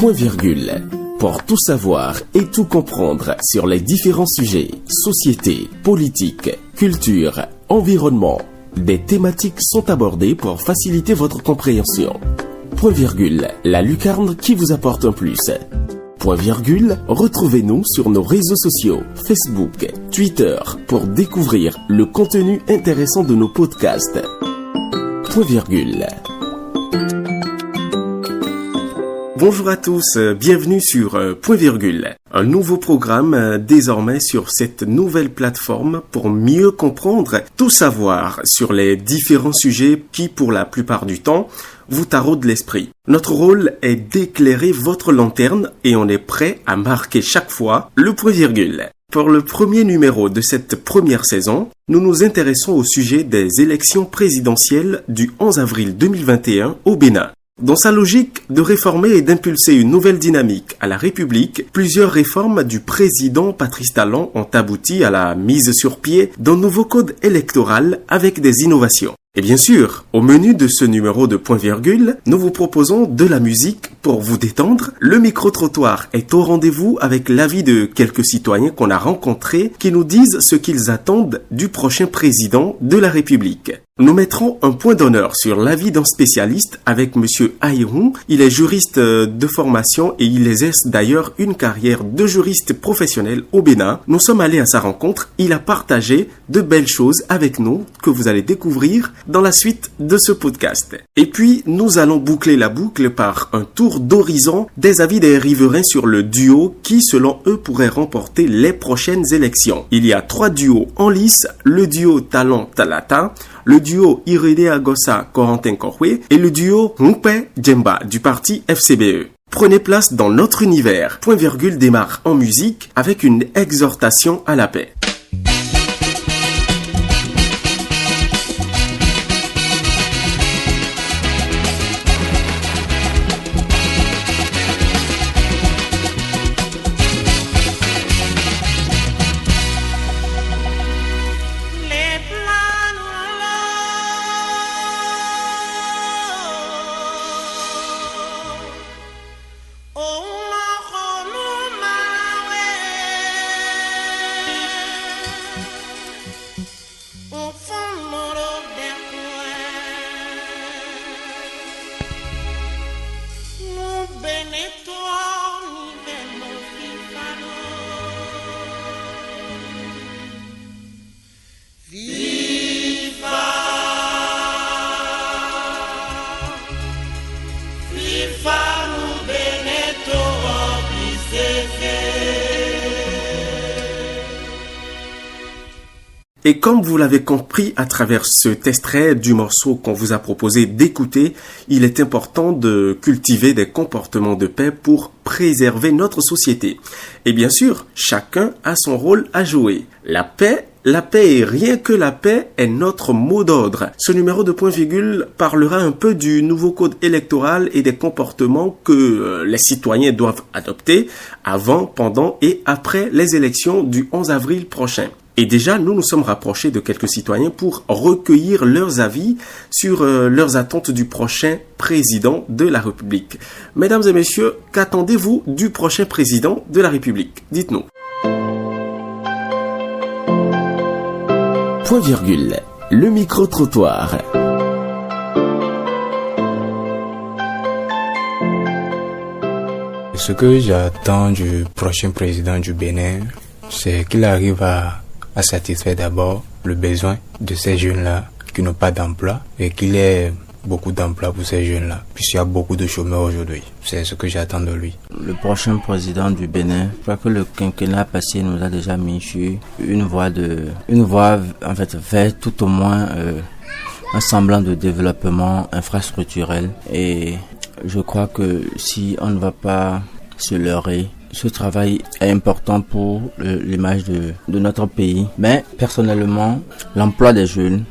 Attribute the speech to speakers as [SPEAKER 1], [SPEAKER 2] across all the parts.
[SPEAKER 1] Point virgule. Pour tout savoir et tout comprendre sur les différents sujets, société, politique, culture, environnement, des thématiques sont abordées pour faciliter votre compréhension. Point virgule, la lucarne qui vous apporte un plus. Point virgule, retrouvez-nous sur nos réseaux sociaux, Facebook, Twitter, pour découvrir le contenu intéressant de nos podcasts. Point virgule. Bonjour à tous, bienvenue sur Point virgule, un nouveau programme désormais sur cette nouvelle plateforme pour mieux comprendre, tout savoir sur les différents sujets qui, pour la plupart du temps, vous taraudent l'esprit. Notre rôle est d'éclairer votre lanterne et on est prêt à marquer chaque fois le point virgule. Pour le premier numéro de cette première saison, nous nous intéressons au sujet des élections présidentielles du 11 avril 2021 au Bénin. Dans sa logique de réformer et d'impulser une nouvelle dynamique à la République, plusieurs réformes du président Patrice Talon ont abouti à la mise sur pied d'un nouveau code électoral avec des innovations. Et bien sûr, au menu de ce numéro de Point virgule, nous vous proposons de la musique pour vous détendre. Le micro-trottoir est au rendez-vous avec l'avis de quelques citoyens qu'on a rencontrés qui nous disent ce qu'ils attendent du prochain président de la République. Nous mettrons un point d'honneur sur l'avis d'un spécialiste avec Monsieur Aïrou. Il est juriste de formation et il exerce d'ailleurs une carrière de juriste professionnel au Bénin. Nous sommes allés à sa rencontre. Il a partagé de belles choses avec nous que vous allez découvrir dans la suite de ce podcast. Et puis, nous allons boucler la boucle par un tour d'horizon des avis des riverains sur le duo qui, selon eux, pourrait remporter les prochaines élections. Il y a 3 duos en lice, le duo Talon-Talata, le duo Irede Agosa Corentin Kohwe et le duo Moupe Djemba du parti FCBE. Prenez place dans notre univers. Point virgule démarre en musique avec une exhortation à la paix. Et comme vous l'avez compris à travers cet extrait du morceau qu'on vous a proposé d'écouter, il est important de cultiver des comportements de paix pour préserver notre société. Et bien sûr, chacun a son rôle à jouer. La paix et rien que la paix est notre mot d'ordre. Ce numéro de Point virgule parlera un peu du nouveau code électoral et des comportements que les citoyens doivent adopter avant, pendant et après les élections du 11 avril prochain. Et déjà, nous nous sommes rapprochés de quelques citoyens pour recueillir leurs avis sur leurs attentes du prochain président de la République. Mesdames et messieurs, qu'attendez-vous du prochain président de la République? Dites-nous. Point virgule, le micro-trottoir.
[SPEAKER 2] Ce que j'attends du prochain président du Bénin, c'est qu'il arrive à satisfaire d'abord le besoin de ces jeunes-là qui n'ont pas d'emploi et qu'il ait beaucoup d'emplois pour ces jeunes-là, puisqu'il y a beaucoup de chômeurs aujourd'hui. C'est ce que j'attends de lui.
[SPEAKER 3] Le prochain président du Bénin, je crois que le quinquennat passé nous a déjà mis sur une voie en fait vers tout au moins un semblant de développement infrastructurel. Et je crois que si on ne va pas se leurrer, ce travail est important pour l'image de notre pays. Mais personnellement, l'emploi des jeunes,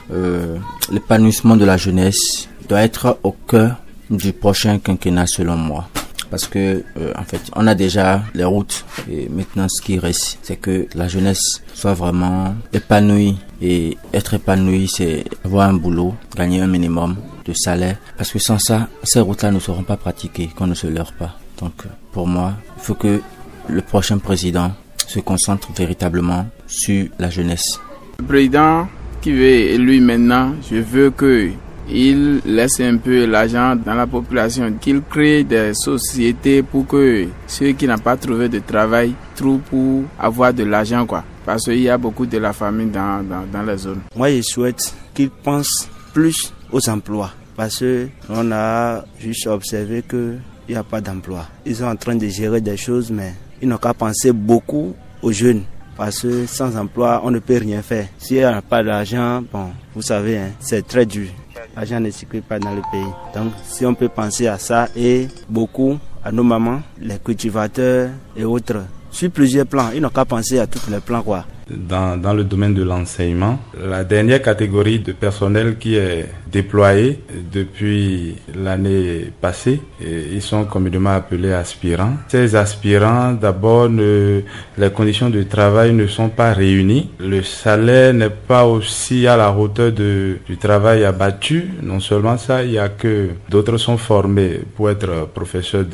[SPEAKER 3] l'épanouissement de la jeunesse doit être au cœur du prochain quinquennat selon moi. Parce que en fait, on a déjà les routes et maintenant ce qui reste, c'est que la jeunesse soit vraiment épanouie. Et être épanoui, c'est avoir un boulot, gagner un minimum de salaire. Parce que sans ça, ces routes-là ne seront pas pratiquées, qu'on ne se leurre pas. Donc pour moi, il faut que le prochain président se concentre véritablement sur la jeunesse.
[SPEAKER 4] Le président qui veut élu maintenant, je veux qu'il laisse un peu l'argent dans la population, qu'il crée des sociétés pour que ceux qui n'ont pas trouvé de travail trouvent pour avoir de l'argent, quoi. Parce qu'il y a beaucoup de la famine dans la zone.
[SPEAKER 5] Moi, je souhaite qu'il pense plus aux emplois. Parce qu'on a juste observé qu'il n'y a pas d'emploi. Ils sont en train de gérer des choses, mais ils n'ont qu'à penser beaucoup aux jeunes. Parce que sans emploi, on ne peut rien faire. S'il n'y a pas d'argent, bon, vous savez, c'est très dur. L'argent ne circule pas dans le pays. Donc, si on peut penser à ça et beaucoup à nos mamans, les cultivateurs et autres, sur plusieurs plans, ils n'ont qu'à penser à tous les plans, quoi.
[SPEAKER 6] Dans le domaine de l'enseignement, la dernière catégorie de personnel qui est déployée depuis l'année passée, ils sont communément appelés aspirants. Ces aspirants, d'abord, les conditions de travail ne sont pas réunies. Le salaire n'est pas aussi à la hauteur du travail abattu. Non seulement ça, il y a que d'autres sont formés pour être professeurs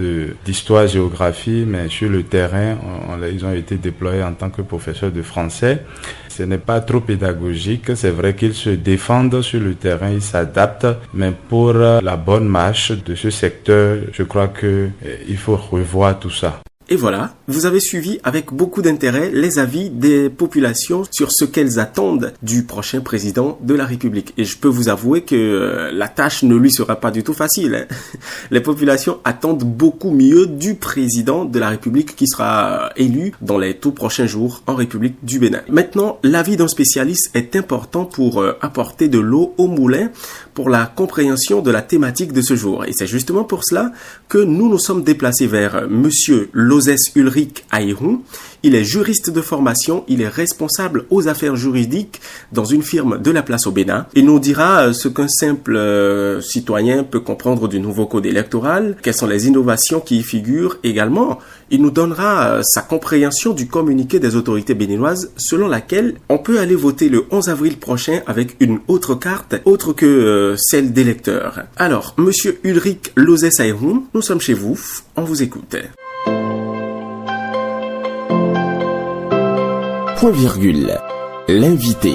[SPEAKER 6] d'histoire, géographie, mais sur le terrain, ils ont été déployés en tant que professeurs de français. Ce n'est pas trop pédagogique, c'est vrai qu'ils se défendent sur le terrain, ils s'adaptent, mais pour la bonne marche de ce secteur, je crois qu'il faut revoir tout ça.
[SPEAKER 1] Et voilà, vous avez suivi avec beaucoup d'intérêt les avis des populations sur ce qu'elles attendent du prochain président de la République. Et je peux vous avouer que la tâche ne lui sera pas du tout facile. Les populations attendent beaucoup mieux du président de la République qui sera élu dans les tout prochains jours en République du Bénin. Maintenant, l'avis d'un spécialiste est important pour apporter de l'eau au moulin pour la compréhension de la thématique de ce jour. Et c'est justement pour cela que nous nous sommes déplacés vers Monsieur Lozès Ulrich Aïroun. Il est juriste de formation, il est responsable aux affaires juridiques dans une firme de la place au Bénin. Il nous dira ce qu'un simple citoyen peut comprendre du nouveau code électoral, quelles sont les innovations qui y figurent également. Il nous donnera sa compréhension du communiqué des autorités béninoises selon laquelle on peut aller voter le 11 avril prochain avec une autre carte, autre que celle d'électeur. Alors, Monsieur Ulrich Lozès Aïroun, nous sommes chez vous, on vous écoute.
[SPEAKER 7] Point virgule. L'invité.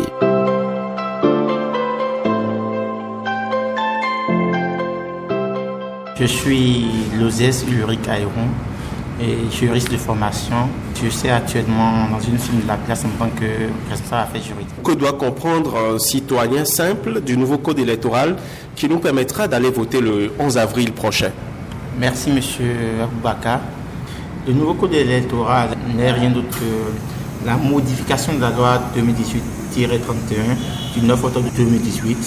[SPEAKER 8] Je suis Lozès Ulrich Aïroun et juriste de formation. Je suis actuellement dans une firme de la place en tant que responsable affaires juridiques.
[SPEAKER 1] Que doit comprendre un citoyen simple du nouveau code électoral qui nous permettra d'aller voter le 11 avril prochain?
[SPEAKER 8] Merci Monsieur Aboubakar. Le nouveau code électoral n'est rien d'autre que la modification de la loi 2018-31 du 9 octobre 2018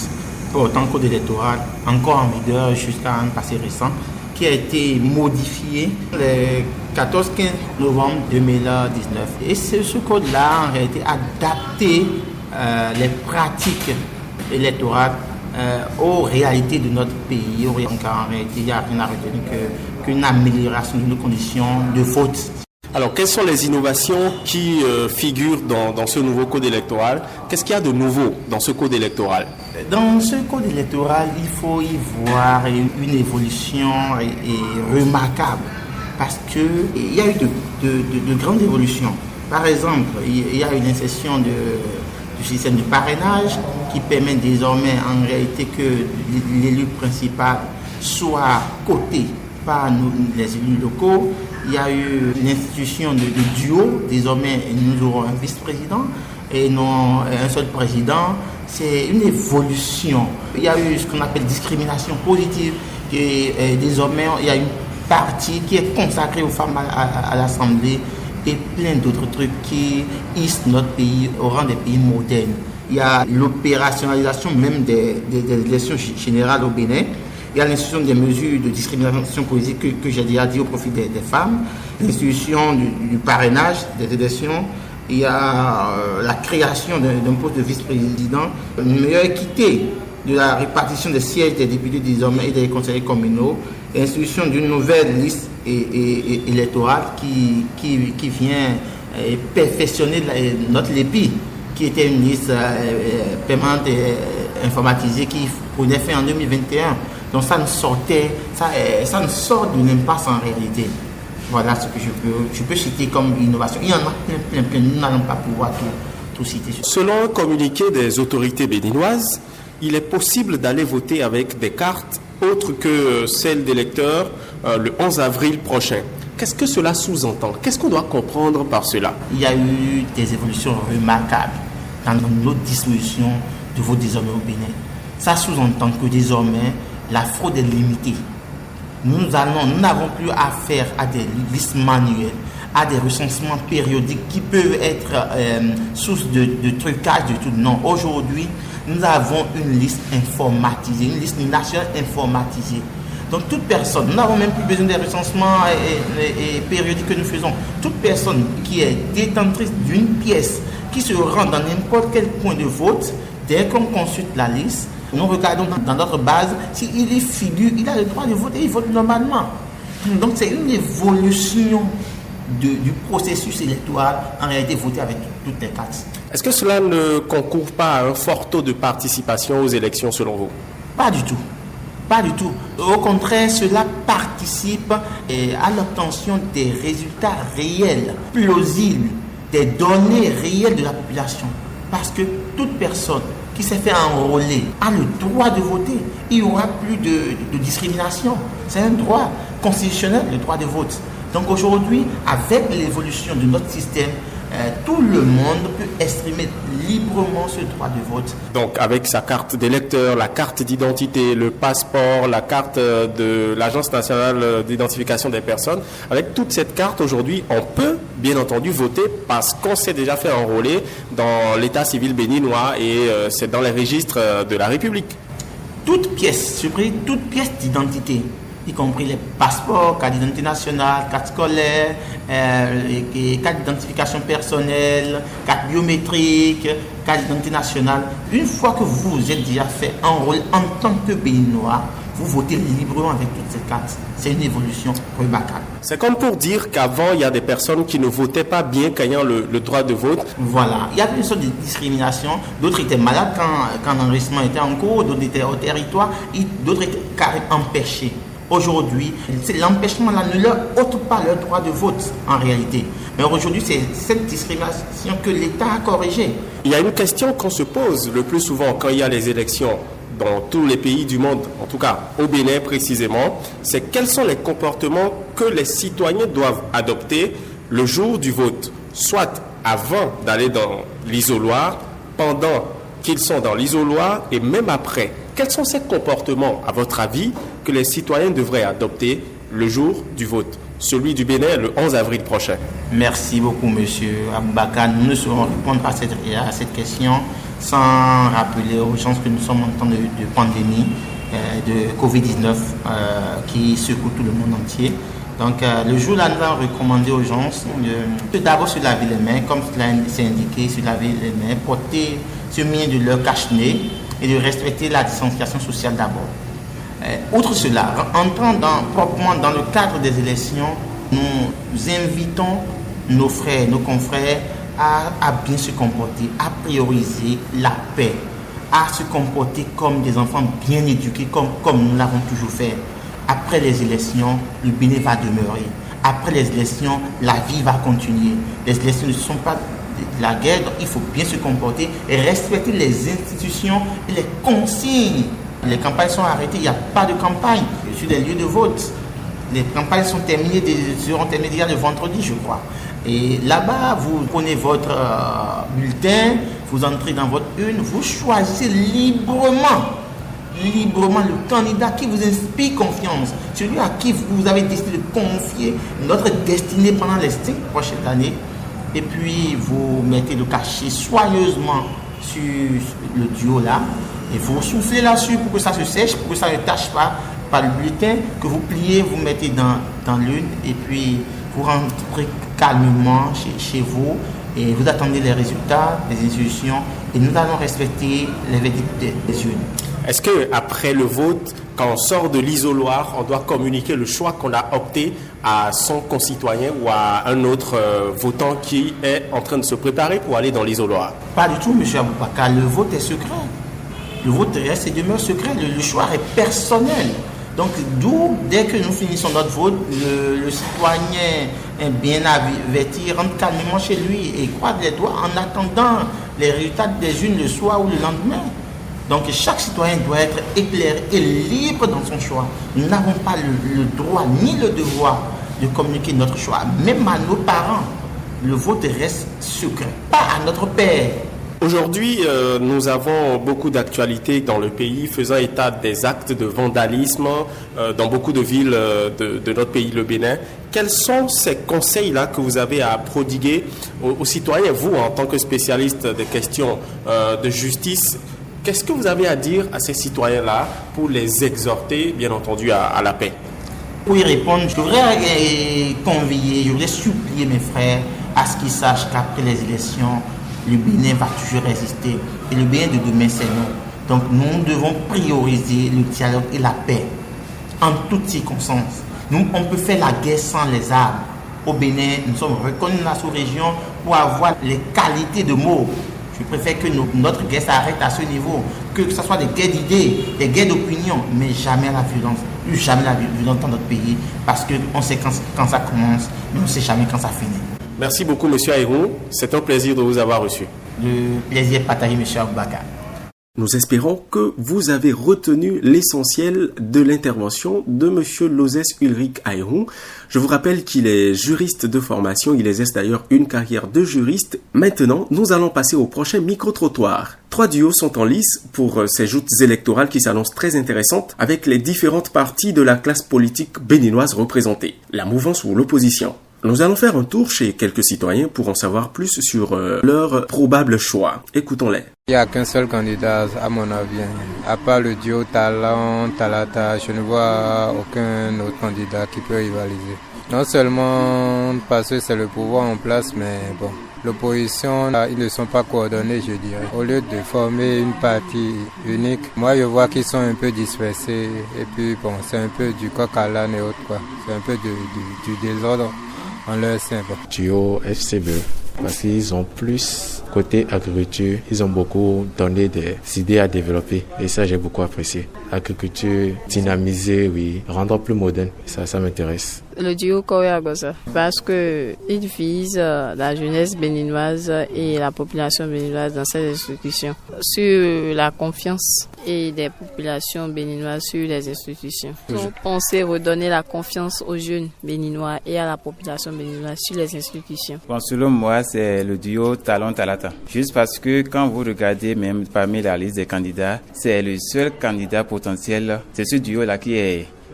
[SPEAKER 8] portant code électoral encore en vigueur jusqu'à un passé récent qui a été modifié le 14-15 novembre 2019. Et ce code-là, en réalité, a adapté les pratiques électorales aux réalités de notre pays. Donc, en réalité, il n'y a rien à retenir qu'une amélioration de nos conditions de vote.
[SPEAKER 1] Alors, quelles sont les innovations qui figurent dans ce nouveau code électoral? Qu'est-ce qu'il y a de nouveau dans ce code électoral?
[SPEAKER 8] Dans ce code électoral, il faut y voir une évolution remarquable parce qu'il y a eu de grandes évolutions. Par exemple, il y a une insertion du système de parrainage qui permet désormais en réalité que l'élu principal soit coté par les élus locaux. Il y a eu une institution de duo. Désormais, nous aurons un vice-président et non un seul président. C'est une évolution. Il y a eu ce qu'on appelle discrimination positive. Et désormais, il y a une partie qui est consacrée aux femmes à l'Assemblée et plein d'autres trucs qui hissent notre pays au rang des pays modernes. Il y a l'opérationnalisation même des élections générales au Bénin. Il y a l'institution des mesures de discrimination positive que j'ai déjà dit au profit des femmes, l'institution du parrainage des élections, il y a la création d'un poste de vice-président, une meilleure équité de la répartition des sièges des députés désormais et des conseillers communaux, l'institution d'une nouvelle liste électorale qui vient perfectionner notre LEPI, qui était une liste permanente et informatisée qui prenait fin en 2021. Donc ça ne sort d'une impasse en réalité. Voilà ce que je peux citer comme innovation. Il y en a plein. Nous n'allons pas pouvoir tout citer.
[SPEAKER 1] Selon un communiqué des autorités béninoises, il est possible d'aller voter avec des cartes autres que celles d'électeurs le 11 avril prochain. Qu'est-ce que cela sous-entend? Qu'est-ce qu'on doit comprendre par cela?
[SPEAKER 8] Il y a eu des évolutions remarquables dans notre distribution de vote désormais au Bénin. Ça sous-entend que désormais, la fraude est limitée. Nous n'avons plus affaire à des listes manuelles, à des recensements périodiques qui peuvent être source de trucage, de tout. Non, aujourd'hui, nous avons une liste informatisée, une liste nationale informatisée. Donc toute personne, nous n'avons même plus besoin des recensements et périodiques que nous faisons. Toute personne qui est détentrice d'une pièce, qui se rend dans n'importe quel point de vote, dès qu'on consulte la liste, nous regardons dans notre base, s'il y figure, il a le droit de voter, il vote normalement. Donc c'est une évolution du processus électoral, en réalité voter avec toutes les cartes.
[SPEAKER 1] Est-ce que cela ne concourt pas à un fort taux de participation aux élections selon vous?
[SPEAKER 8] Pas du tout. Pas du tout. Au contraire, cela participe à l'obtention des résultats réels, plausibles, des données réelles de la population. Parce que toute personne qui s'est fait enrôler a le droit de voter. Il n'y aura plus de discrimination. C'est un droit constitutionnel, le droit de vote. Donc aujourd'hui, avec l'évolution de notre système, tout le monde peut exprimer librement ce droit de vote.
[SPEAKER 1] Donc avec sa carte d'électeur, la carte d'identité, le passeport, la carte de l'Agence nationale d'identification des personnes, avec toute cette carte aujourd'hui, on peut bien entendu voter parce qu'on s'est déjà fait enrôler dans l'état civil béninois et c'est dans les registres de la République.
[SPEAKER 8] Toute pièce d'identité, y compris les passeports, carte d'identité nationale, carte scolaire, carte d'identification personnelle, carte biométrique, carte d'identité nationale. Une fois que vous vous êtes déjà fait enrôler en tant que Béninois, vous votez librement avec toutes ces cartes. C'est une évolution remarquable.
[SPEAKER 1] C'est comme pour dire qu'avant, il y a des personnes qui ne votaient pas bien qu'ayant le droit de vote.
[SPEAKER 8] Voilà. Il y avait une sorte de discrimination. D'autres étaient malades quand l'enregistrement était en cours, d'autres étaient au territoire, d'autres étaient carrément empêchés. Aujourd'hui, l'empêchement-là ne leur ôte pas leur droit de vote en réalité. Mais aujourd'hui, c'est cette discrimination que l'État a corrigée.
[SPEAKER 1] Il y a une question qu'on se pose le plus souvent quand il y a les élections dans tous les pays du monde, en tout cas au Bénin précisément, c'est quels sont les comportements que les citoyens doivent adopter le jour du vote, soit avant d'aller dans l'isoloir, pendant qu'ils sont dans l'isoloir et même après. Quels sont ces comportements, à votre avis, que les citoyens devraient adopter le jour du vote, celui du Bénin le 11 avril prochain?
[SPEAKER 8] Merci beaucoup, monsieur Aboubakar. Nous ne saurons répondre à cette question sans rappeler aux gens que nous sommes en temps de pandémie de Covid-19 qui secoue tout le monde entier. Donc, le jour-là, nous allons recommander aux gens de d'abord se laver les mains, comme cela s'est indiqué, se laver les mains, porter ce moyen de leur cache-nez et de respecter la distanciation sociale d'abord. Outre cela, entrant proprement dans le cadre des élections, nous invitons nos frères, nos confrères à bien se comporter, à prioriser la paix, à se comporter comme des enfants bien éduqués, comme nous l'avons toujours fait. Après les élections, le Bénin va demeurer. Après les élections, la vie va continuer. Les élections ne sont pas de la guerre, donc il faut bien se comporter et respecter les institutions et les consignes. Les campagnes sont arrêtées, il n'y a pas de campagne sur les lieux de vote. Les campagnes seront terminées déjà le vendredi, je crois. Et là-bas, vous prenez votre bulletin, vous entrez dans votre urne, vous choisissez librement le candidat qui vous inspire confiance, celui à qui vous avez décidé de confier notre destinée pendant les 5 prochaines années. Et puis, vous mettez le cachet soigneusement sur le duo là, et vous soufflez là-dessus pour que ça se sèche, pour que ça ne tâche pas par le bulletin, que vous pliez, vous mettez dans l'urne, et puis vous rentrez calmement chez vous, et vous attendez les résultats des institutions, et nous allons respecter les verdicts des urnes.
[SPEAKER 1] Est-ce qu'après le vote, quand on sort de l'isoloir, on doit communiquer le choix qu'on a opté à son concitoyen ou à un autre votant qui est en train de se préparer pour aller dans l'isoloir?
[SPEAKER 8] Pas du tout, M. Aboubakar. Le vote est secret. Le vote reste et demeure secret. Le choix est personnel. Donc, d'où, dès que nous finissons notre vote, le citoyen est bien averti, rentre calmement chez lui et croise les doigts en attendant les résultats des urnes le soir ou le lendemain. Donc, chaque citoyen doit être éclairé et libre dans son choix. Nous n'avons pas le droit ni le devoir de communiquer notre choix, même à nos parents. Le vote reste secret, pas à notre père.
[SPEAKER 1] Aujourd'hui, nous avons beaucoup d'actualités dans le pays faisant état des actes de vandalisme dans beaucoup de villes de notre pays, le Bénin. Quels sont ces conseils-là que vous avez à prodiguer aux citoyens, vous, en tant que spécialiste des questions de justice? Qu'est-ce que vous avez à dire à ces citoyens-là pour les exhorter, bien entendu, à la paix?
[SPEAKER 8] Pour y répondre, je voudrais convier, je voudrais supplier mes frères à ce qu'ils sachent qu'après les élections, le Bénin va toujours résister. Et le Bénin de demain, c'est nous. Donc nous devons prioriser le dialogue et la paix en toutes circonstances. On peut faire la guerre sans les armes. Au Bénin, nous sommes reconnus dans la sous-région pour avoir les qualités de mots. Je préfère que notre guerre s'arrête à ce niveau, que ce soit des guerres d'idées, des guerres d'opinion, mais jamais la violence. Jamais la violence dans notre pays, parce qu'on sait quand ça commence, mais on ne sait jamais quand ça finit.
[SPEAKER 1] Merci beaucoup, M. Aïrou. C'est un plaisir de vous avoir reçu.
[SPEAKER 8] Le plaisir est partagé, M. Aboubakar.
[SPEAKER 1] Nous espérons que vous avez retenu l'essentiel de l'intervention de M. Lozès Ulrich Aïrou. Je vous rappelle qu'il est juriste de formation, il exerce d'ailleurs une carrière de juriste. Maintenant, nous allons passer au prochain micro-trottoir. 3 duos sont en lice pour ces joutes électorales qui s'annoncent très intéressantes avec les différentes parties de la classe politique béninoise représentée, la mouvance ou l'opposition. Nous allons faire un tour chez quelques citoyens pour en savoir plus sur leur probable choix. Écoutons-les.
[SPEAKER 2] Il n'y a qu'un seul candidat, à mon avis. À part le duo Talon-Talata, je ne vois aucun autre candidat qui peut rivaliser. Non seulement parce que c'est le pouvoir en place, mais bon, l'opposition, ils ne sont pas coordonnés, je dirais. Au lieu de former une partie unique, moi je vois qu'ils sont un peu dispersés. Et puis bon, c'est un peu du coq à l'âne et autres, quoi. C'est un peu du désordre en leur sein.
[SPEAKER 9] Duo FCB, parce qu'ils ont plus côté agriculture, ils ont beaucoup donné des idées à développer et ça j'ai beaucoup apprécié. Agriculture dynamisée, oui, rendre plus moderne, ça m'intéresse.
[SPEAKER 10] Le duo Kowé-Agossa, parce que il vise la jeunesse béninoise et la population béninoise dans ces institutions, sur la confiance et des populations béninoises sur les institutions. Ils ont pensé redonner la confiance aux jeunes béninois et à la population béninoise sur les institutions.
[SPEAKER 11] Bon, selon moi, c'est le duo Talon-Talata. Juste parce que quand vous regardez même parmi la liste des candidats, c'est le seul candidat potentiel, c'est ce duo-là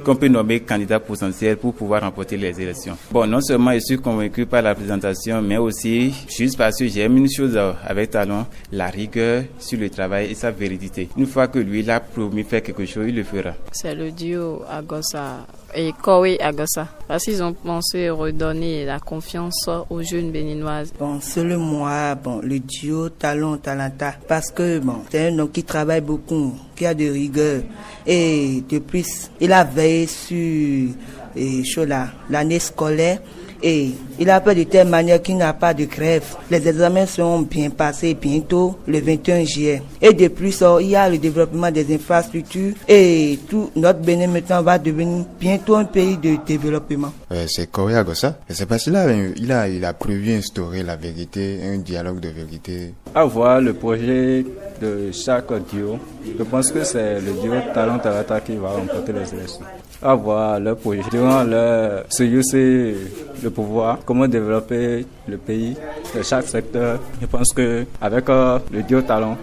[SPEAKER 11] qu'on peut nommer candidat potentiel pour pouvoir remporter les élections. Bon, non seulement je suis convaincu par la présentation, mais aussi juste parce que j'aime une chose avec Talon, la rigueur sur le travail et sa véridité. Une fois que lui, il a promis faire quelque chose, il le fera.
[SPEAKER 10] C'est le duo Agossa et Kowé-Agossa, parce qu'ils ont pensé redonner la confiance aux jeunes béninoises.
[SPEAKER 12] Bon, selon moi, le duo Talon-Talata, parce que c'est un homme qui travaille beaucoup, qui a de rigueur, et de plus, il a veillé sur l'année scolaire. Et il a fait de telle manière qu'il n'y a pas de grève. Les examens seront bien passés bientôt, le 21 juillet. Et de plus, il y a le développement des infrastructures. Et tout notre Bénin maintenant va devenir bientôt un pays de développement.
[SPEAKER 13] C'est Kowé-Agossa. C'est parce qu'il a prévu instaurer la vérité, un dialogue de vérité.
[SPEAKER 14] À voir le projet de chaque duo, je pense que c'est le duo Talon-Talata qui va remporter les élections. À voir leur projet. Durant leur c'est le pouvoir, comment développer le pays de chaque secteur. Je pense que avec le duo Talon,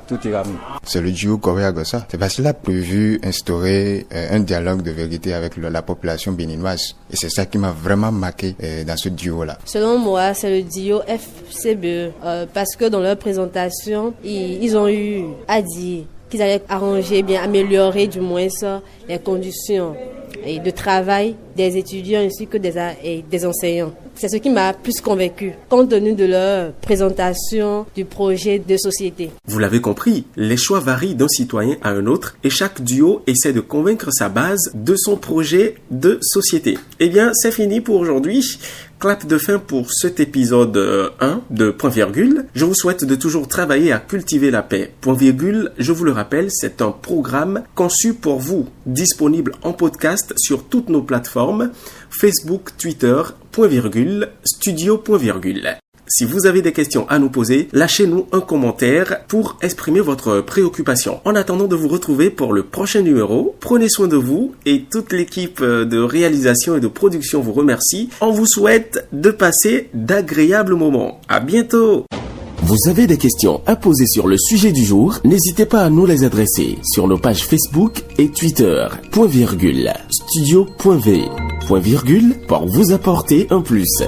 [SPEAKER 14] tout ira mieux.
[SPEAKER 13] C'est le duo Kowé-Agossa. C'est parce qu'il a prévu instaurer un dialogue de vérité avec la population béninoise. Et c'est ça qui m'a vraiment marqué dans ce duo-là.
[SPEAKER 15] Selon moi, c'est le duo FCBE. Parce que dans leur présentation, ils ont eu à dire qu'ils allaient arranger, bien améliorer du moins les conditions de travail des étudiants ainsi que des enseignants. C'est ce qui m'a plus convaincu, compte tenu de leur présentation du projet de société.
[SPEAKER 1] Vous l'avez compris, les choix varient d'un citoyen à un autre et chaque duo essaie de convaincre sa base de son projet de société. Eh bien, c'est fini pour aujourd'hui. Clap de fin pour cet épisode 1 de Point Virgule. Je vous souhaite de toujours travailler à cultiver la paix. Point Virgule, je vous le rappelle, c'est un programme conçu pour vous, disponible en podcast sur toutes nos plateformes, Facebook, Twitter, Point Virgule, Studio Point Virgule. Si vous avez des questions à nous poser, lâchez-nous un commentaire pour exprimer votre préoccupation. En attendant de vous retrouver pour le prochain numéro, prenez soin de vous et toute l'équipe de réalisation et de production vous remercie. On vous souhaite de passer d'agréables moments. À bientôt!
[SPEAKER 7] Vous avez des questions à poser sur le sujet du jour? N'hésitez pas à nous les adresser sur nos pages Facebook et Twitter. Point virgule, studio.v. Point virgule pour vous apporter un plus.